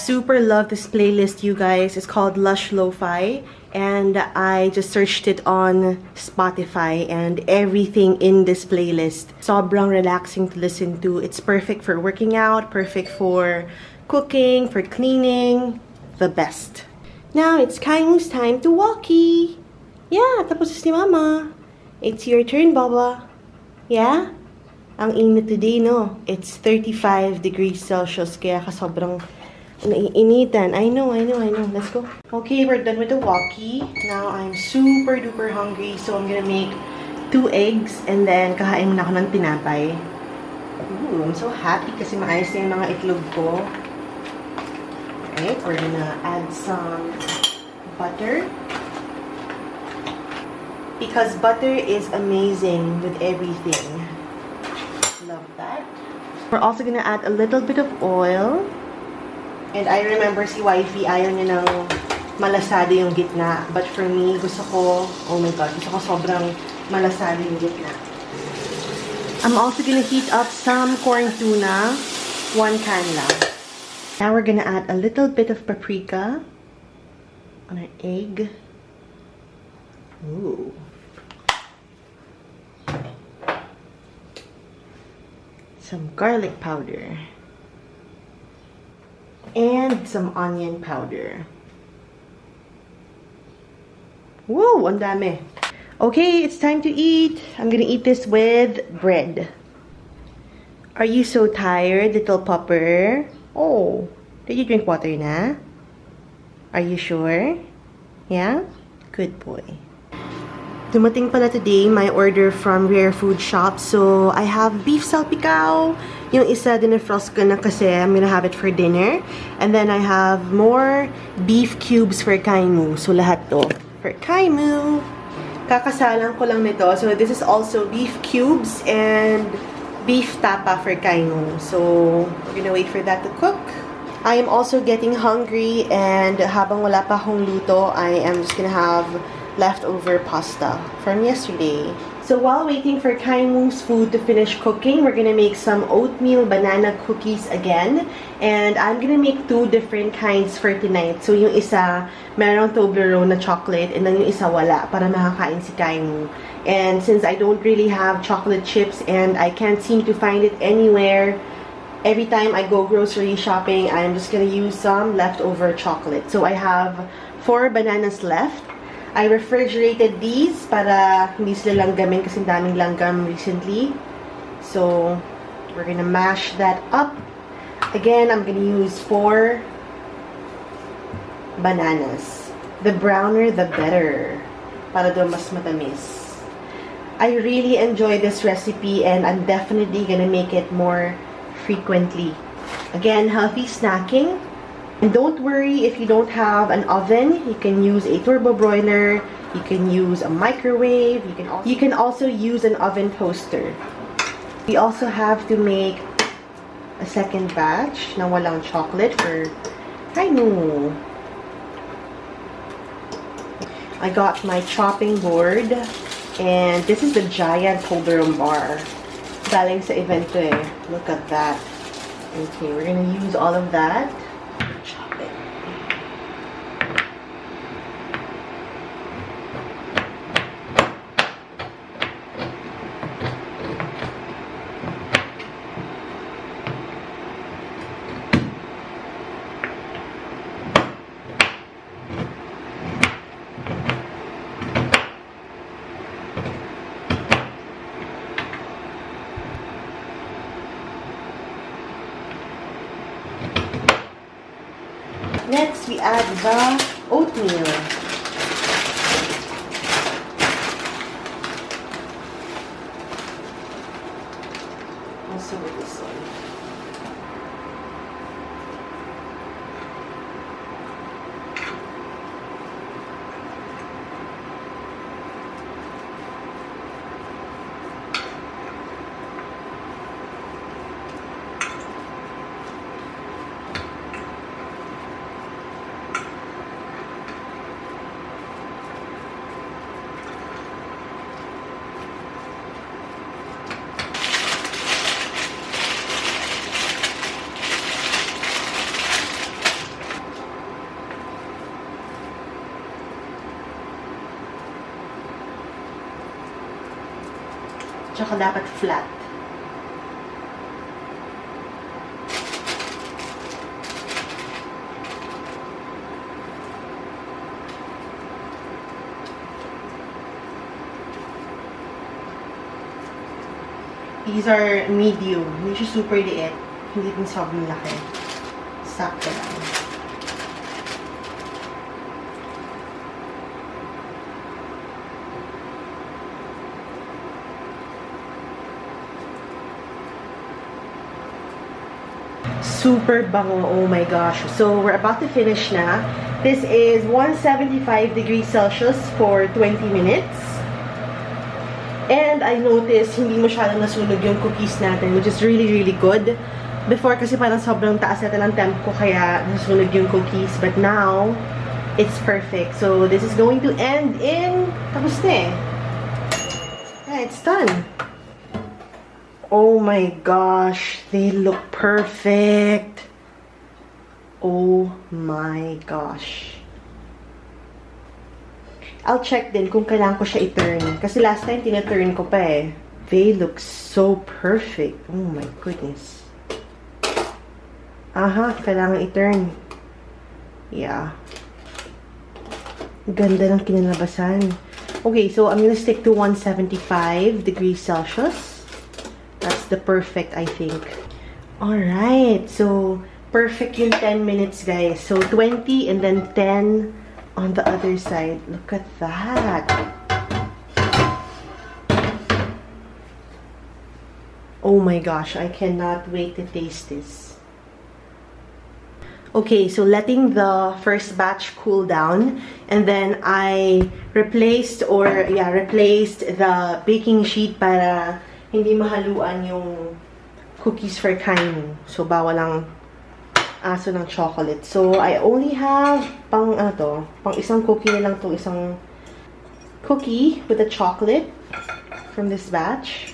Super love this playlist, you guys. It's called Lush Lo-Fi, and I just searched it on Spotify, and everything in this playlist sobrang relaxing to listen to. It's perfect for working out, perfect for cooking, for cleaning, the best. Now it's Kaimu's time to walkie. Yeah, tapos ni Mama. It's your turn, Baba. Yeah? Ang init today, no? It's 35 degrees Celsius, kaya sobrang initan. I know. Let's go. Okay, we're done with the walkie. Now, I'm super duper hungry. So, I'm gonna make 2 eggs. And then, kahain muna ako ng tinapay. Ooh, I'm so happy kasi maayos na yung mga itlog ko. Okay, we're gonna add some butter. Because butter is amazing with everything. Love that. We're also gonna add a little bit of oil. And I remember si Wifey, ayaw niya ng malasado yung gitna. But for me, gusto ko, oh my God, gusto ko sobrang malasado yung gitna. I'm also gonna heat up some corn tuna. 1 can lang. Now we're gonna add a little bit of paprika on our egg. Ooh. Some garlic powder. And some onion powder. Whoa, ang dami. Okay, it's time to eat. I'm gonna eat this with bread. Are you so tired, little pupper? Oh, did you drink water na? Are you sure? Yeah? Good boy. Dumating pala today my order from Rare Food Shop. So, I have beef salpicao. Yung isa dinefrost ko na kasi I'm gonna have it for dinner. And then I have more beef cubes for Kaimu. So, lahat to for Kaimu. Kakasalang ko lang nito. So, this is also beef cubes and beef tapa for Kaimu. So, we're gonna wait for that to cook. I am also getting hungry, and habang wala pa akong luto, I am just gonna have leftover pasta from yesterday. So while waiting for Kaimu's food to finish cooking, we're gonna make some oatmeal banana cookies again. And I'm gonna make 2 different kinds for tonight. So yung isa, merong Toblerone na chocolate, and then yung isa wala, para makakain si Kaimu. And since I don't really have chocolate chips and I can't seem to find it anywhere, every time I go grocery shopping, I'm just gonna use some leftover chocolate. So I have 4 bananas left. I refrigerated these para hindi sila langgamin kasi daming langgam recently. So, we're gonna mash that up. Again, I'm gonna use 4 bananas. The browner, the better. Para doon mas matamis. I really enjoy this recipe and I'm definitely gonna make it more frequently. Again, healthy snacking. And don't worry if you don't have an oven. You can use a turbo broiler. You can use a microwave. You can also use an oven toaster. We also have to make a second batch na walang chocolate for Kaimu. I got my chopping board, and this is the giant Toblerone bar. Galing sa event to eh. Look at that. Okay, we're gonna use all of that. Chop it. Next, we add the oatmeal. Also with this one. Tsaka dapat flat. These are medium. Hindi siya super liit. Hindi din sobrang laki. Sakto lang. Super bango. Oh my gosh. So, we're about to finish na. This is 175 degrees Celsius for 20 minutes. And I noticed, hindi masyadong nasunog yung cookies natin, which is really, really good. Before, kasi parang sobrang taas natin ang temp ko, kaya nasunog yung cookies. But now, it's perfect. So, this is going to end in... Tapos na eh. Yeah, it's done. Oh my gosh, they look perfect. Oh my gosh. I'll check din kung kailangan ko siya i-turn. Kasi last time, tina-turn ko pa eh. They look so perfect. Oh my goodness. Aha, kailangan i-turn. Yeah. Ganda ng kinalabasan. Okay, so I'm gonna stick to 175 degrees Celsius. That's the perfect, I think. Alright, so perfect yung 10 minutes, guys. So 20 and then 10 on the other side. Look at that. Oh my gosh, I cannot wait to taste this. Okay, so letting the first batch cool down, and then I replaced the baking sheet para hindi mahaluan yung cookies for kainin. So, bawal ang aso ng chocolate. So, I only have pang isang cookie na lang to, isang cookie with a chocolate from this batch.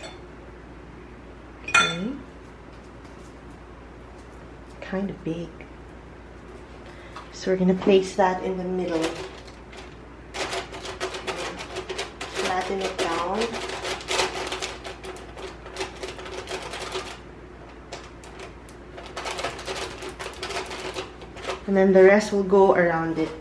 Okay. Kind of big. So, we're gonna place that in the middle. Flatten it down. And then the rest will go around it.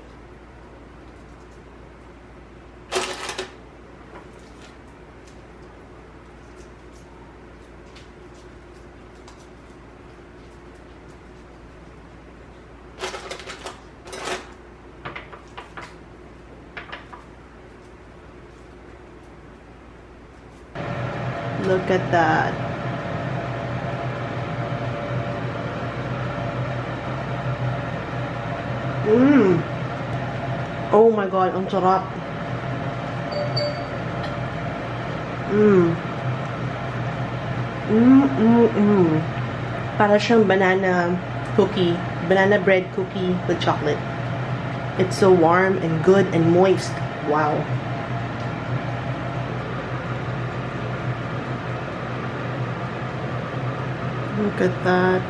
Look at that. Oh my god, ang sarap. Para siyang banana cookie, banana bread cookie with chocolate. It's so warm and good and moist. Wow. Look at that.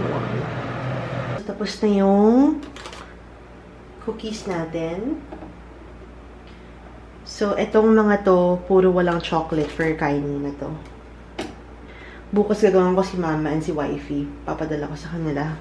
Wow. Tapos na yung cookies natin. So, itong mga to, puro walang chocolate for kainin na to. Bukas gagawin ko si mama and si wifey. Papadala ko sa kanila.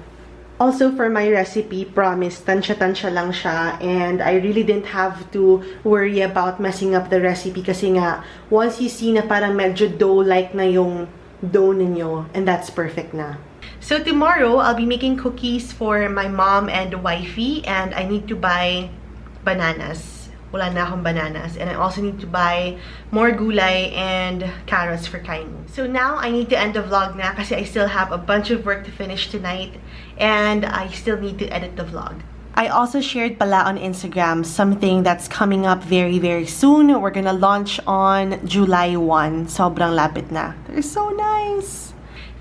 Also, for my recipe, promise, tansya-tansya lang siya. And I really didn't have to worry about messing up the recipe. Kasi nga, once you see na parang medyo dough-like na yung dough ninyo, and that's perfect na. So tomorrow, I'll be making cookies for my mom and wifey. And I need to buy bananas. Wala na akong bananas. And I also need to buy more gulay and carrots for kainin. So now, I need to end the vlog na kasi I still have a bunch of work to finish tonight. And I still need to edit the vlog. I also shared pala on Instagram something that's coming up very, very soon. We're gonna launch on July 1. Sobrang lapit na. They're so nice!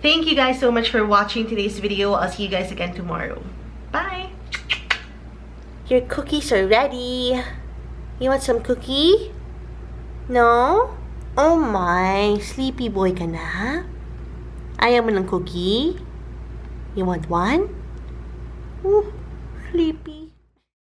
Thank you guys so much for watching today's video. I'll see you guys again tomorrow. Bye! Your cookies are ready. You want some cookie? No? Oh my, sleepy boy ka na? Ayaw mo ng cookie? You want one? Ooh, sleepy.